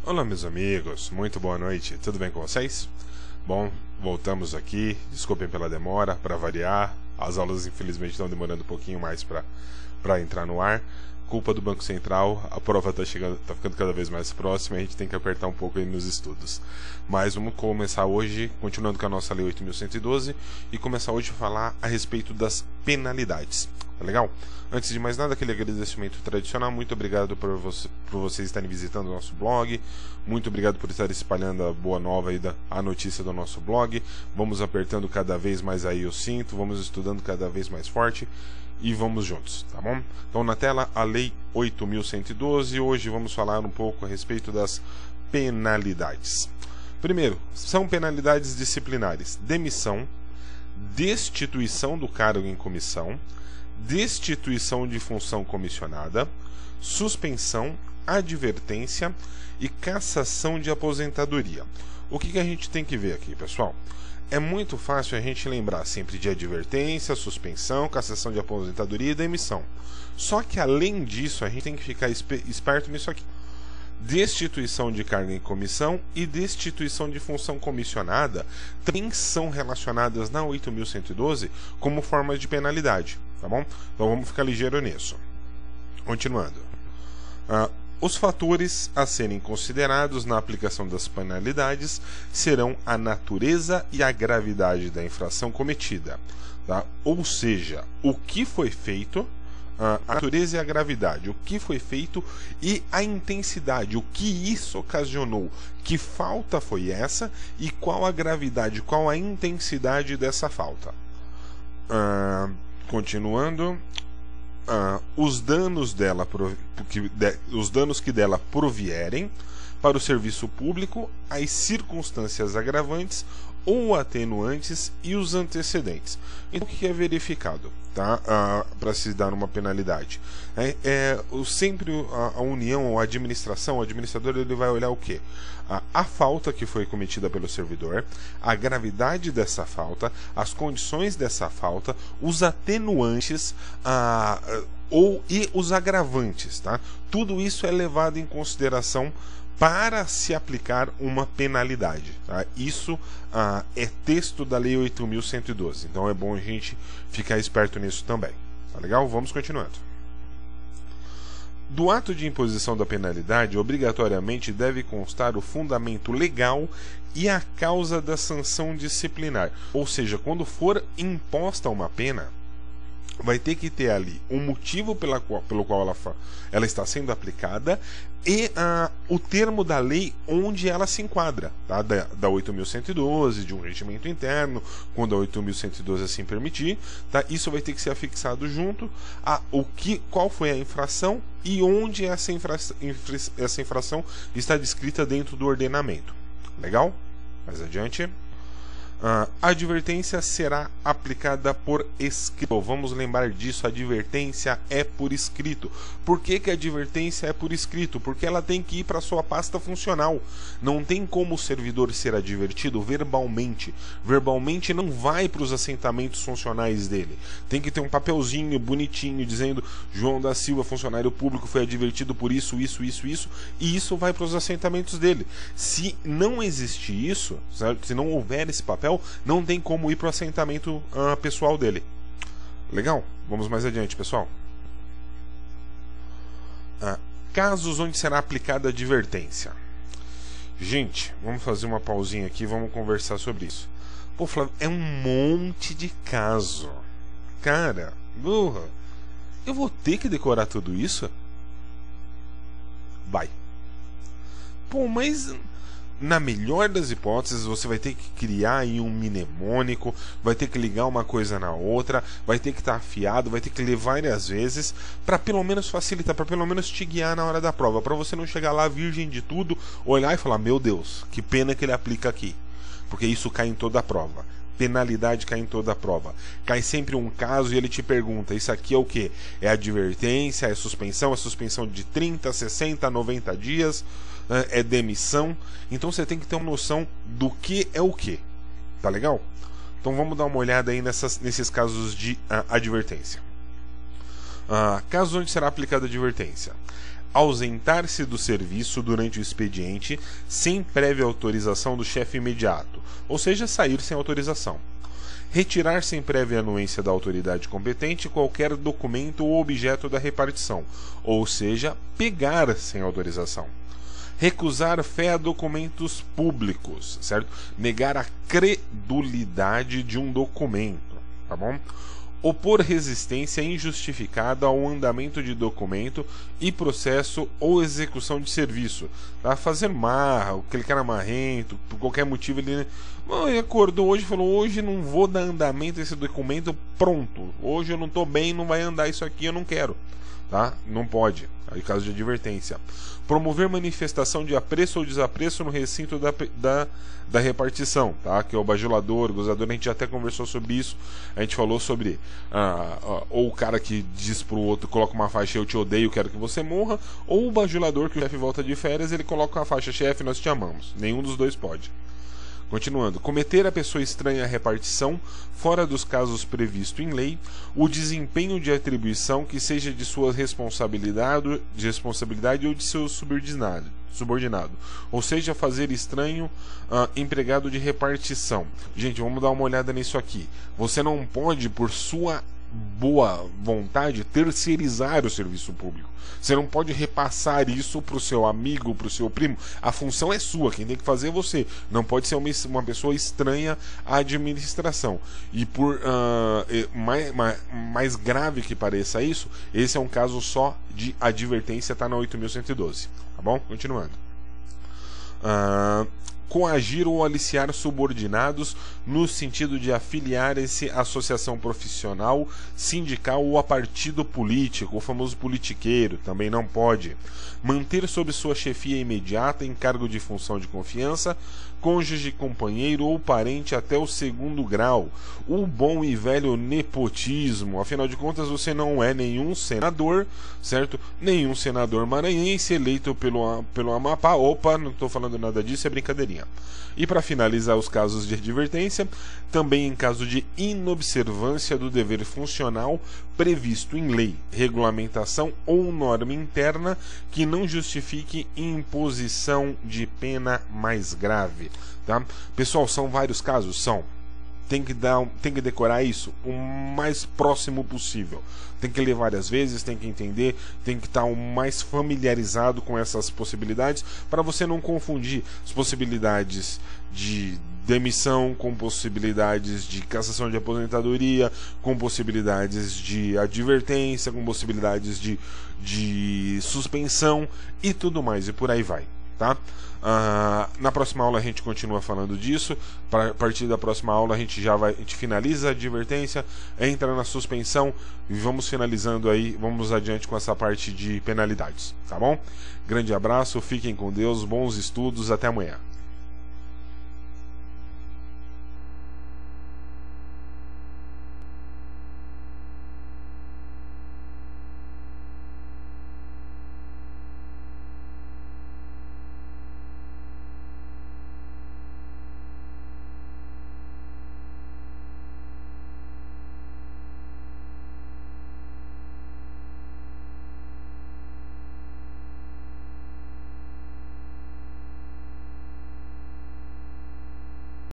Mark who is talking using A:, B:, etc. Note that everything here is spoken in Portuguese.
A: Olá meus amigos, muito boa noite, tudo bem com vocês? Bom, voltamos aqui, desculpem pela demora, para variar, as aulas infelizmente estão demorando um pouquinho mais para entrar no ar, culpa do Banco Central, a prova está ficando cada vez mais próxima e a gente tem que apertar um pouco aí nos estudos. Mas vamos começar hoje, continuando com a nossa Lei 8.112, e começar hoje a falar a respeito das penalidades. Tá legal? Antes de mais nada, aquele agradecimento tradicional. Muito obrigado por vocês estarem visitando o nosso blog. Muito obrigado por estarem espalhando a boa nova aí, a notícia do nosso blog. Vamos apertando cada vez mais aí o cinto, vamos estudando cada vez mais forte e vamos juntos, tá bom? Então na tela a Lei 8.112. Hoje vamos falar um pouco a respeito das penalidades. Primeiro, são penalidades disciplinares: demissão, destituição do cargo em comissão, destituição de função comissionada, suspensão, advertência e cassação de aposentadoria. O que a gente tem que ver aqui, pessoal? É muito fácil a gente lembrar sempre de advertência, suspensão, cassação de aposentadoria e demissão. Só que além disso, a gente tem que ficar esperto nisso aqui. Destituição de cargo em comissão e destituição de função comissionada também são relacionadas na 8.112 como formas de penalidade, tá bom? Então vamos ficar ligeiro nisso. Continuando. Os fatores a serem considerados na aplicação das penalidades serão a natureza e a gravidade da infração cometida, tá? Ou seja, o que foi feito, a natureza e a gravidade, o que foi feito e a intensidade, o que isso ocasionou, que falta foi essa e qual a gravidade, qual a intensidade dessa falta. Continuando, os danos que dela provierem para o serviço público, as circunstâncias agravantes ou atenuantes e os antecedentes. Então o que é verificado, tá? Para se dar uma penalidade? Sempre a União, a administração, o administrador, ele vai olhar o quê? A falta que foi cometida pelo servidor, a gravidade dessa falta, as condições dessa falta, os atenuantes e os agravantes, tá? Tudo isso é levado em consideração para se aplicar uma penalidade, tá? Isso é texto da Lei 8.112, então é bom a gente ficar esperto nisso também, tá legal? Vamos continuando. Do ato de imposição da penalidade, obrigatoriamente deve constar o fundamento legal e a causa da sanção disciplinar, ou seja, quando for imposta uma pena, vai ter que ter ali um motivo pelo qual ela está sendo aplicada e o termo da lei onde ela se enquadra, tá? Da 8.112, de um regimento interno, quando a 8.112 assim permitir, tá? Isso vai ter que ser afixado junto a qual foi a infração e onde essa infração está descrita dentro do ordenamento. Legal? Mais adiante. A advertência será aplicada por escrito. Vamos lembrar disso, a advertência é por escrito. Por que a advertência é por escrito? Porque ela tem que ir para a sua pasta funcional. Não tem como o servidor ser advertido verbalmente. Verbalmente não vai para os assentamentos funcionais dele. Tem que ter um papelzinho bonitinho dizendo: João da Silva, funcionário público, foi advertido por isso, isso, e isso vai para os assentamentos dele. Se não existir isso, certo? Se não houver esse papel, não tem como ir para o assentamento pessoal dele. Legal? Vamos mais adiante, pessoal. Casos onde será aplicada a advertência. Gente, vamos fazer uma pausinha aqui e vamos conversar sobre isso. Pô, Flávio, é um monte de caso. Cara, burra, eu vou ter que decorar tudo isso? Vai. Pô, mas na melhor das hipóteses, você vai ter que criar aí um mnemônico, vai ter que ligar uma coisa na outra, vai ter que estar afiado, vai ter que ler várias vezes, para pelo menos facilitar, para pelo menos te guiar na hora da prova, para você não chegar lá virgem de tudo, olhar e falar: meu Deus, que pena que ele aplica aqui, porque isso cai em toda a prova. Penalidade cai em toda a prova. Cai sempre um caso e ele te pergunta: isso aqui é o quê? É advertência, é suspensão de 30, 60, 90 dias, é demissão. Então você tem que ter uma noção do que é o que. Tá legal? Então vamos dar uma olhada aí nesses casos de advertência. Casos onde será aplicada a advertência. ausentar-se do serviço durante o expediente sem prévia autorização do chefe imediato, ou seja, sair sem autorização. Retirar sem prévia anuência da autoridade competente qualquer documento ou objeto da repartição, ou seja, pegar sem autorização. Recusar fé a documentos públicos, certo? Negar a credulidade de um documento, tá bom? Opor resistência injustificada ao andamento de documento e processo ou execução de serviço, tá? Fazer marra, aquele cara marrento, por qualquer motivo ele acordou hoje e falou: hoje não vou dar andamento a esse documento, pronto, hoje eu não estou bem, não vai andar isso aqui, eu não quero, tá? Não pode, aí caso de advertência. Promover manifestação de apreço ou desapreço no recinto da repartição, tá? Que é o bajulador, o gozador, a gente até conversou sobre isso. A gente falou sobre ou o cara que diz pro outro, coloca uma faixa: eu te odeio, quero que você morra, ou o bajulador que o chefe volta de férias, ele coloca a faixa: chefe, nós te amamos. Nenhum dos dois pode. Continuando, cometer a pessoa estranha à repartição, fora dos casos previstos em lei, o desempenho de atribuição que seja de sua responsabilidade ou de seu subordinado, ou seja, fazer estranho empregado de repartição. Gente, vamos dar uma olhada nisso aqui. Você não pode, por sua boa vontade, terceirizar o serviço público. Você não pode repassar isso para o seu amigo, para o seu primo. A função é sua, quem tem que fazer é você. Não pode ser uma pessoa estranha à administração. E por mais grave que pareça isso, esse é um caso só de advertência, está na 8.112. Tá bom? Continuando. Coagir ou aliciar subordinados no sentido de afiliarem-se à associação profissional, sindical ou a partido político, o famoso politiqueiro, também não pode. Manter sob sua chefia imediata, em cargo de função de confiança, cônjuge, companheiro ou parente até o 2º grau. O bom e velho nepotismo. Afinal de contas, você não é nenhum senador, certo? Nenhum senador maranhense eleito pelo Amapá. Opa, não estou falando nada disso, é brincadeirinha. E para finalizar os casos de advertência, também em caso de inobservância do dever funcional previsto em lei, regulamentação ou norma interna que não justifique imposição de pena mais grave, tá? Pessoal, são vários casos? São. Tem que decorar isso o mais próximo possível. Tem que ler várias vezes, tem que entender, tem que estar o mais familiarizado com essas possibilidades, para você não confundir as possibilidades de demissão com possibilidades de cassação de aposentadoria, com possibilidades de advertência, com possibilidades de suspensão e tudo mais, e por aí vai, tá? Na próxima aula a gente continua falando disso. A partir da próxima aula a gente finaliza a advertência, entra na suspensão e vamos finalizando aí, vamos adiante com essa parte de penalidades, tá bom? Grande abraço, fiquem com Deus, bons estudos, até amanhã.